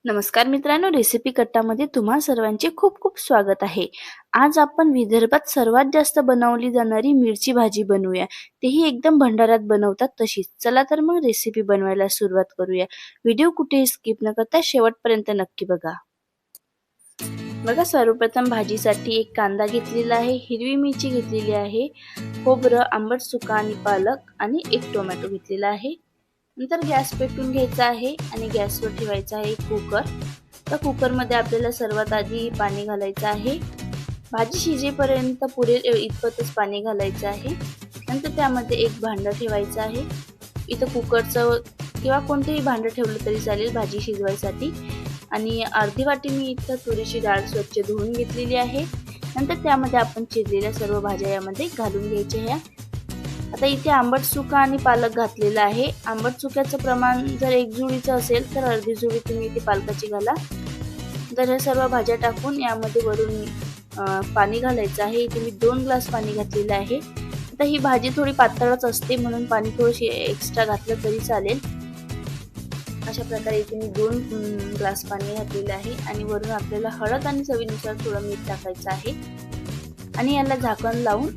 नमस्कार मित्रांनो, रेसिपी कट्टामध्ये तुम्हा सर्वांचे खूप खूप स्वागत आहे। आज आपण विदर्भात सर्वात जास्त बनवली जाणारी मिरची भाजी बनवूया, तेही एकदम भंडारात बनवतात तशीच। चला तर मग रेसिपी बनवायला सुरुवात करूया। व्हिडिओ कुठेही स्किप न करता शेवटपर्यंत नक्की बघा। बघा, सर्वप्रथम भाजीसाठी एक कांदा घेतलेला आहे, हिरवी मिरची घेतलेली आहे, खोबरं, आंबट सुका आणि पालक आणि एक टोमॅटो घेतलेला आहे। नंतर गॅस पेटवून घ्यायचा आहे आणि गॅसवर ठेवायचा आहे एक कुकर। तर कुकरमध्ये आपल्याला सर्वात आधी पाणी घालायचं आहे। भाजी शिजेपर्यंत पुरेल इतपतच पाणी घालायचं आहे। नंतर त्यामध्ये एक भांडं ठेवायचं आहे। इथं कुकरचं किंवा कोणतेही भांडं ठेवलं तरी चालेल भाजी शिजवायसाठी। आणि अर्धी वाटी मी इथं तुरीची डाळ स्वच्छ धुवून घेतलेली आहे। नंतर त्यामध्ये आपण चिरलेल्या सर्व भाज्या यामध्ये घालून घ्यायच्या ह्या। आता इथे आंबट सुका आणि पालक घातलेला आहे। आंबट सुक्याचं प्रमाण जर एक जुडीचं असेल तर अर्धी जुडी तुम्ही इथे पालकाची घाला। तर ह्या सर्व भाज्या टाकून यामध्ये वरून पाणी घालायचं आहे। इथे मी 2 ग्लास पाणी घातलेलं आहे। आता ही भाजी थोडी पातळच असते म्हणून पाणी थोडीशी एक्स्ट्रा घातलं तरी चालेल। अशा प्रकारे इथे मी 2 ग्लास पाणी घातलेलं आहे आणि वरून आपल्याला हळद आणि चवीनुसार थोडं मीठ टाकायचं आहे आणि याला झाकण लावून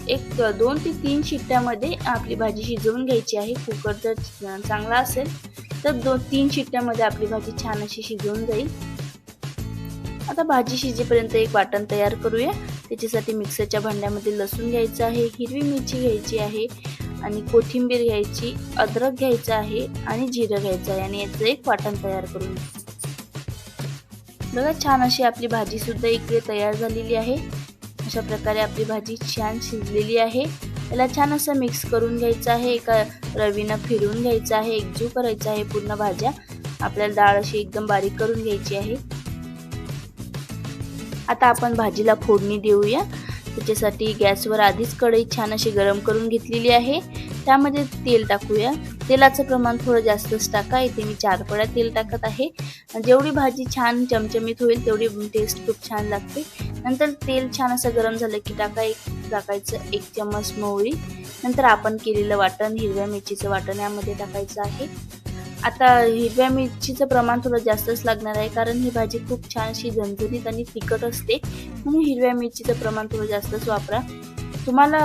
एक 2 ते 3 शिट्ट्यामध्ये आपली भाजी शिजवून घ्यायची आहे। कुकर जर चांगला असेल तर 2-3 शिट्ट्यामध्ये आपली भाजी छान अशी शिजवून जाईल। आता भाजी शिजेपर्यंत एक वाटण तयार करूया। त्याच्यासाठी मिक्सरच्या भांड्यामध्ये लसूण घ्यायचं आहे, हिरवी मिरची घ्यायची आहे आणि कोथिंबीर घ्यायची, अद्रक घ्यायचं आहे आणि जिरं घ्यायचं आहे आणि याचं एक वाटण तयार करून बघा, छान अशी आपली भाजी सुद्धा इकडे तयार झालेली आहे। अशा प्रकारे आपली भाजी छान शिजलेली आहे। याला छान असं मिक्स करून घ्यायचं आहे, एका रवीनं फिरवून घ्यायचं आहे, एकजीव करायचं आहे पूर्ण भाज्या। आपल्याला डाळ अशी एकदम बारीक करून घ्यायची आहे। आता आपण भाजीला फोडणी देऊया। त्याच्यासाठी गॅसवर आधीच कढई छान अशी गरम करून घेतलेली आहे। त्यामध्ये तेल टाकूया। तेलाचं प्रमाण थोडं जास्तच टाका। इथे मी 4 पळ्या तेल टाकत आहे। जेवढी भाजी छान चमचमीत होईल तेवढी टेस्ट खूप छान लागते। नंतर तेल छान असं गरम झालं की टाकायचं 1 चम्मच मोहरी। नंतर आपण केलेलं वाटण, हिरव्या मिरचीचं वाटण यामध्ये टाकायचं आहे। आता हिरव्या मिरचीचं प्रमाण थोडं जास्तच लागणार आहे, कारण ही भाजी खूप छान अशी झणझणीत आणि तिखट असते, म्हणून हिरव्या मिरचीचं प्रमाण थोडं जास्तच वापरा। तुम्हाला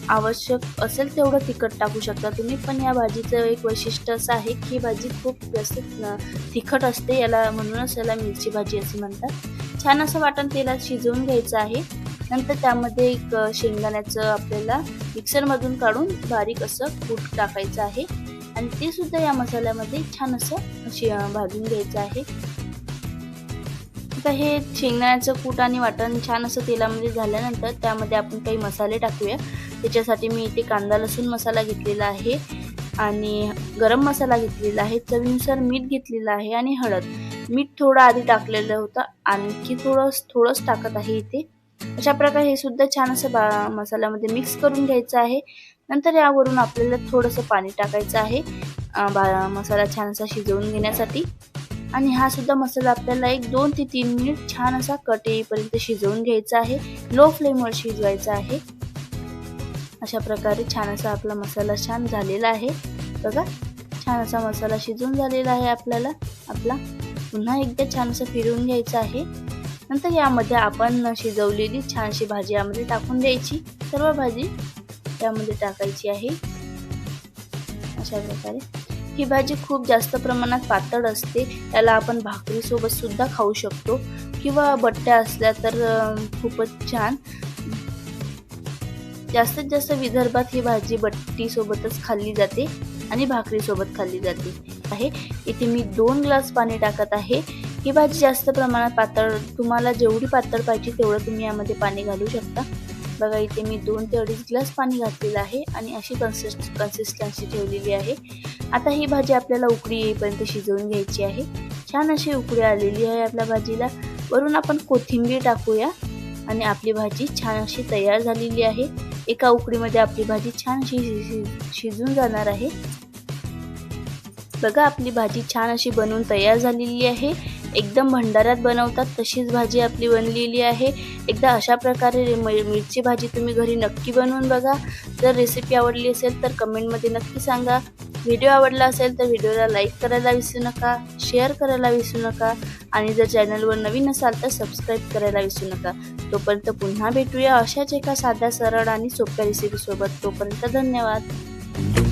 आवश्यक असेल तेवढं तिखट टाकू शकता तुम्ही, पण या भाजीचं एक वैशिष्ट्य असं आहे की ही भाजी खूप जास्त तिखट असते, म्हणूनच याला मिरची भाजी असे म्हणतात। छान असं वाटण तेलात शिजवून घ्यायचं आहे। नंतर त्यामध्ये एक शेंगदाण्याचं आपल्याला मिक्सरमधून काढून बारीक असं कूट टाकायचं आहे आणि ते सुद्धा या मसाल्यामध्ये छान असं भाजून घ्यायचं आहे। आता हे शेंगदाण्याचं कूट आणि वाटण छान असं तेलामध्ये झाल्यानंतर त्यामध्ये आपण काही मसाले टाकूया। त्याच्यासाठी मी इथे कांदा लसूण मसाला घेतलेला आहे आणि गरम मसाला घेतलेला आहे, चवीनुसार मीठ घेतलेलं आहे आणि हळद। मीठ थोडं आधी टाकलेलं होतं, आणखी थोडंच टाकत आहे इथे। अशा प्रकारे हे सुद्धा छान असं मसाल्यामध्ये मिक्स करून घ्यायचं आहे। नंतर यावरून आपल्याला थोडंसं पाणी टाकायचं आहे मसाला छान असा शिजवून घेण्यासाठी आणि हा सुद्धा मसाला आपल्याला एक 2 ते 3 मिनिट छान असा कट येईपर्यंत शिजवून घ्यायचा आहे। लो फ्लेमवर शिजवायचा आहे। अशा प्रकारे छान असा आपला मसाला छान झालेला आहे। बघा, छान असा मसाला शिजवून झालेला आहे आपला। पुन्हा एकदा छान असं फिरवून घ्यायचं आहे। नंतर यामध्ये आपण शिजवलेली छानशी भाजी यामध्ये टाकून द्यायची। सर्व भाजी त्यामध्ये टाकायची आहे। अशा प्रकारे ही भाजी खूप जास्त प्रमाणात पातळ असते, याला आपण भाकरी सोबत सुद्धा खाऊ शकतो किंवा बट्ट्या असल्या तर खूपच छान। जास्तीत जास्त विदर्भात ही भाजी बट्टी सोबतच खाल्ली जाते आणि भाकरी सोबत खाल्ली जाते आहे। इथे मी 2 ग्लास पाणी टाकत आहे। ही भाजी जास्त प्रमाणात पातळ, तुम्हाला जेवढी पातळ पाहिजे तेवढं तुम्ही यामध्ये पाणी घालू शकता। बघा, इथे मी 2 ते 2.5 ग्लास पाणी घातलेलं आहे आणि अशी कन्सिस्टन्सी ठेवलेली आहे। आता ही भाजी आपल्याला उकळी येईपर्यंत शिजवून घ्यायची आहे। छान अशी उकळी आलेली आहे आपल्या भाजीला। वरून आपण कोथिंबीर टाकूया आणि आपली भाजी छान अशी तयार झालेली आहे। एका उकळीमध्ये आपली भाजी छान अशी शिजून जाणार आहे। बघा, आपली भाजी छान अशी बनवून तयार झालेली आहे। एकदम भंडाऱ्यात बनवतात तशीच भाजी आपली बनलेली आहे. एकदा अशा प्रकारे मिरची भाजी तुम्ही घरी नक्की बनवून बघा. जर रेसिपी आवडली असेल तर कमेंटमध्ये नक्की सांगा. व्हिडिओ आवडला असेल तर व्हिडिओला लाईक करायला विसरू नका, शेअर करायला विसरू नका आणि जर चॅनलवर नवीन असाल तर सबस्क्राईब करायला विसरू नका. तोपर्यंत पुन्हा भेटूया अशाच एका साध्या, सरळ आणि सोप्या रेसिपीसोबत. तोपर्यंत धन्यवाद.